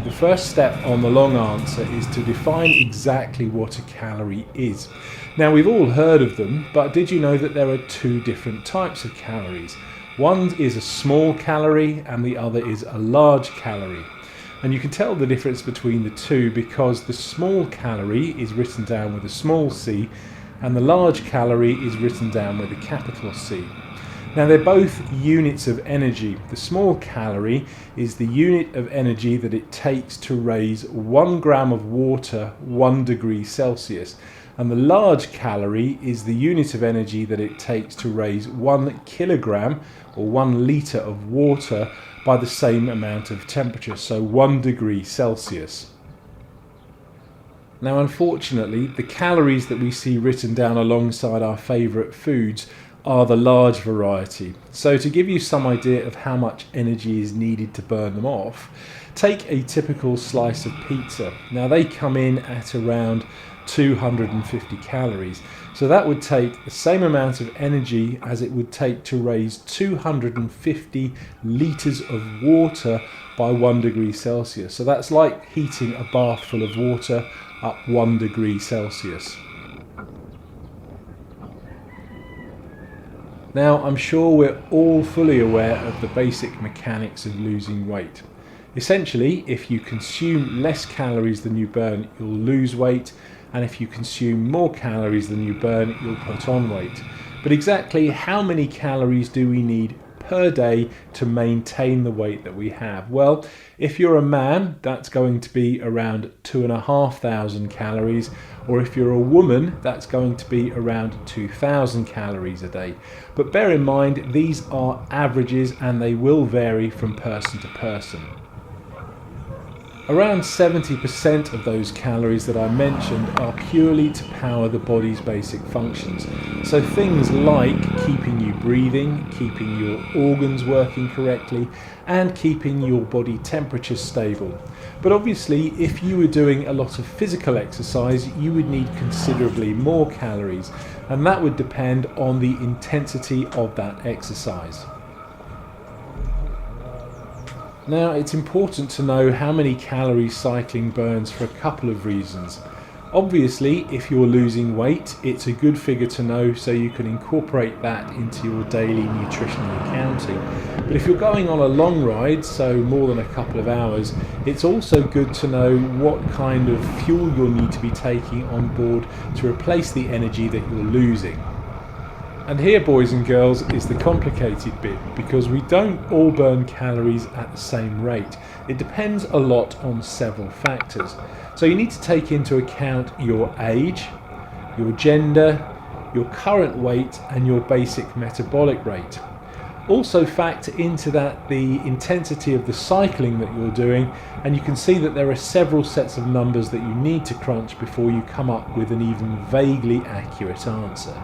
The first step on the long answer is to define exactly what a calorie is. Now, we've all heard of them, but did you know that there are two different types of calories? One is a small calorie and the other is a large calorie. And you can tell the difference between the two because the small calorie is written down with a small c and the large calorie is written down with a capital C. Now, they're both units of energy. The small calorie is the unit of energy that it takes to raise 1 gram of water 1 degree Celsius. And the large calorie is the unit of energy that it takes to raise 1 kilogram or 1 litre of water by the same amount of temperature, so 1 degree Celsius. Now, unfortunately, the calories that we see written down alongside our favourite foods are the large variety. So to give you some idea of how much energy is needed to burn them off, take a typical slice of pizza. Now, they come in at around 250 calories. So that would take the same amount of energy as it would take to raise 250 litres of water by 1 degree Celsius. So that's like heating a bath full of water up 1 degree Celsius. Now, I'm sure we're all fully aware of the basic mechanics of losing weight. Essentially, if you consume less calories than you burn, you'll lose weight, and if you consume more calories than you burn, you'll put on weight. But exactly how many calories do we need per day to maintain the weight that we have? Well, if you're a man, that's going to be around 2,500 calories, or if you're a woman, that's going to be around 2,000 calories a day. But bear in mind, these are averages and they will vary from person to person. Around 70% of those calories that I mentioned are purely to power the body's basic functions. So things like keeping you breathing, keeping your organs working correctly, and keeping your body temperature stable. But obviously, if you were doing a lot of physical exercise, you would need considerably more calories, and that would depend on the intensity of that exercise. Now, it's important to know how many calories cycling burns for a couple of reasons. Obviously, if you're losing weight, it's a good figure to know so you can incorporate that into your daily nutritional accounting. But if you're going on a long ride, so more than a couple of hours, it's also good to know what kind of fuel you'll need to be taking on board to replace the energy that you're losing. And here, boys and girls, is the complicated bit, because we don't all burn calories at the same rate. It depends a lot on several factors. So you need to take into account your age, your gender, your current weight, and your basic metabolic rate. Also factor into that the intensity of the cycling that you're doing, and you can see that there are several sets of numbers that you need to crunch before you come up with an even vaguely accurate answer.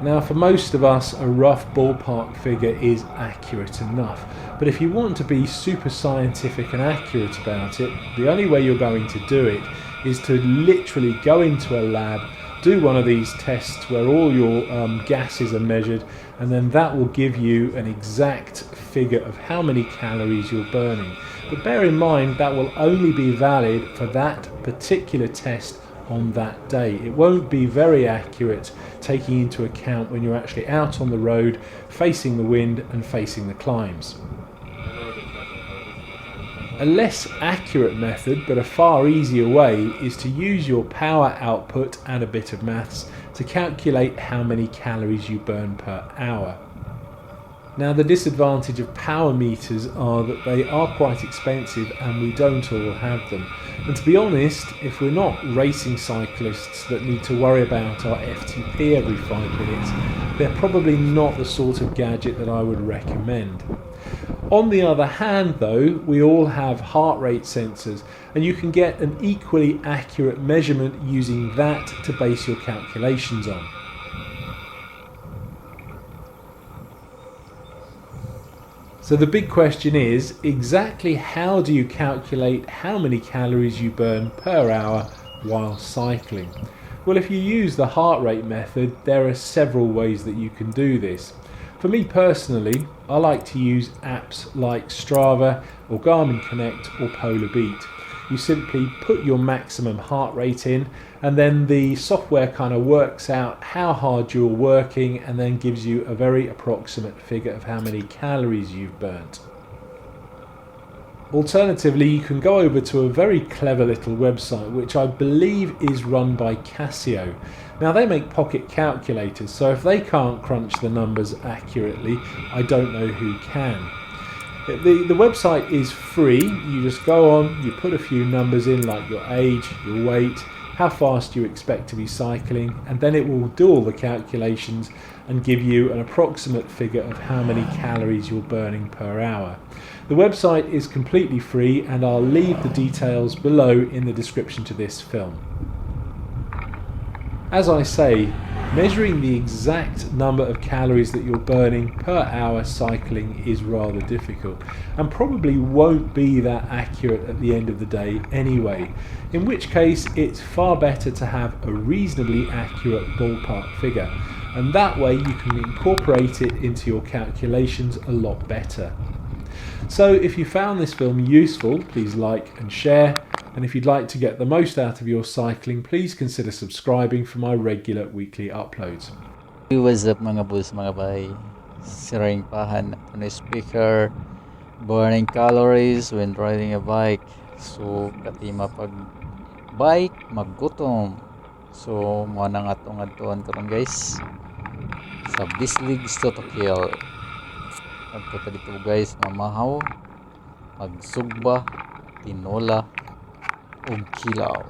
Now, for most of us, a rough ballpark figure is accurate enough. But if you want to be super scientific and accurate about it, the only way you're going to do it is to literally go into a lab, do one of these tests where all your gases are measured, and then that will give you an exact figure of how many calories you're burning. But bear in mind, that will only be valid for that particular test on that day. It won't be very accurate, taking into account when you're actually out on the road, facing the wind and facing the climbs. A less accurate method, but a far easier way, is to use your power output and a bit of maths to calculate how many calories you burn per hour. Now, the disadvantage of power meters are that they are quite expensive and we don't all have them. And to be honest, if we're not racing cyclists that need to worry about our FTP every 5 minutes, they're probably not the sort of gadget that I would recommend. On the other hand though, we all have heart rate sensors, and you can get an equally accurate measurement using that to base your calculations on. So the big question is, exactly how do you calculate how many calories you burn per hour while cycling? Well, if you use the heart rate method, there are several ways that you can do this. For me personally, I like to use apps like Strava or Garmin Connect or Polar Beat. You simply put your maximum heart rate in, and then the software kind of works out how hard you're working and then gives you a very approximate figure of how many calories you've burnt. Alternatively, you can go over to a very clever little website which I believe is run by Casio. Now, they make pocket calculators, so if they can't crunch the numbers accurately, I don't know who can. The website is free. You just go on, you put a few numbers in like your age, your weight, how fast you expect to be cycling, and then it will do all the calculations and give you an approximate figure of how many calories you're burning per hour. The website is completely free, and I'll leave the details below in the description to this film. As I say, measuring the exact number of calories that you're burning per hour cycling is rather difficult, and probably won't be that accurate at the end of the day anyway, in which case it's far better to have a reasonably accurate ballpark figure, and that way you can incorporate it into your calculations a lot better. So if you found this film useful, please like and share, and if you'd like to get the most out of your cycling, please consider subscribing for my regular weekly uploads. What's up mga bulls mga bay? Siraing pahan on a speaker, burning calories when riding a bike. So katima pag bike maggutom. So mo nang atong adtuan karon guys sa Bislig Stotokiel. Adto ta dito guys, mamahaw, magsugba, tinola ug kilaw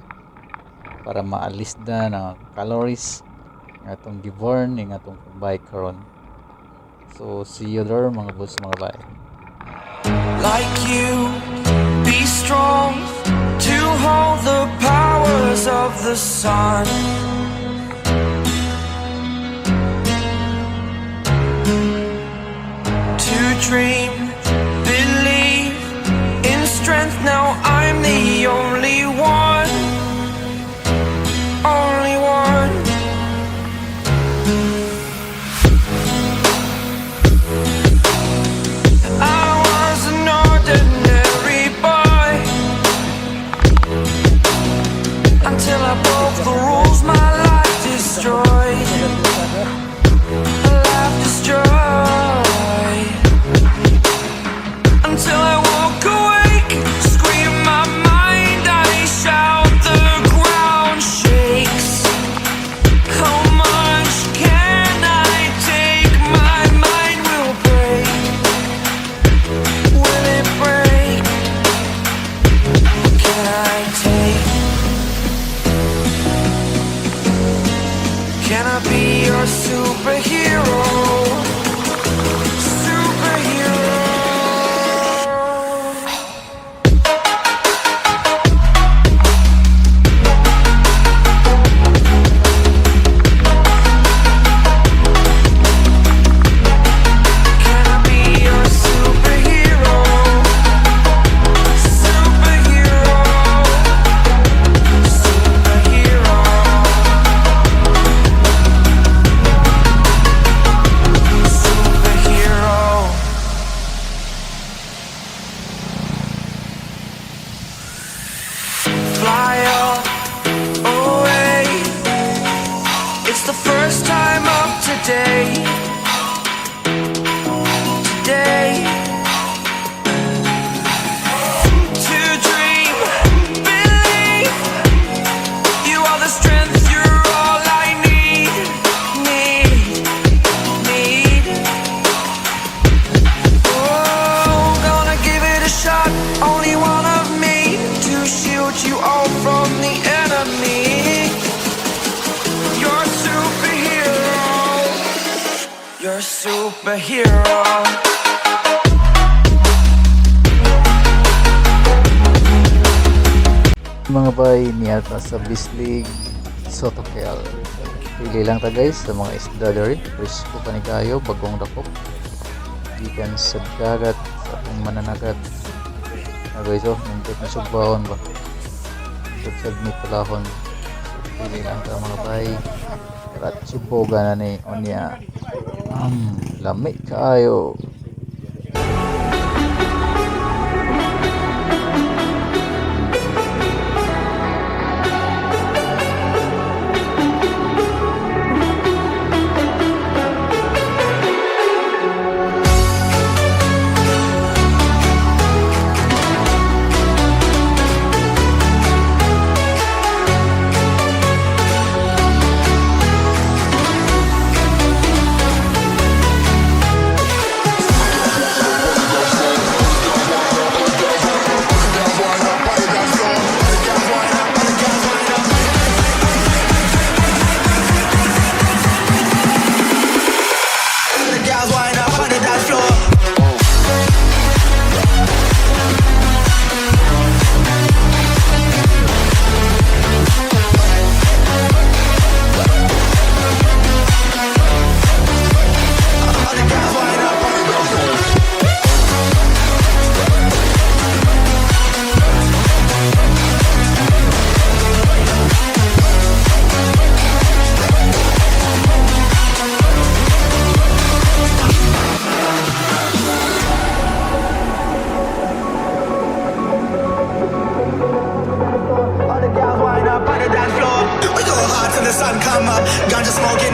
para maalis na ng calories ng atong giburn ng atong bike karon. So see you there mga boss mga bay. Like you, be strong to hold the powers of the sun. To dream, believe in strength. Now I'm the only one, only one. I was an ordinary boy until I broke the rules. My life destroyed, life destroyed. Until I walk awake, scream my mind, I shout, the ground shakes. How much can I take? My mind will break. Will it break? What can I take? Can I be your superhero? Superhero. Fly away. It's the first time of today. Today. To dream, believe. You are the strength, you're all I need. Need. Oh, gonna give it a shot. Only one of me to shield you all from the enemy. You're a superhero. You're a superhero. Mga bay niyata sa Bislig Stotokiel. Pili lang ta guys sa mga isda diri. Presko pa ni kayo bagong dakop. gikan sa dagat sa atong mananagat na guys nindot na sugbahon ba sugsag ni talahon pili lang ka mga bay karat suboga na ni onya lami kaayo. The girls wind up on the dance floor. All the girls wind up on the dance floor. All the girls wind up on the dance floor. We go hard till the sun come up. Ganja smoke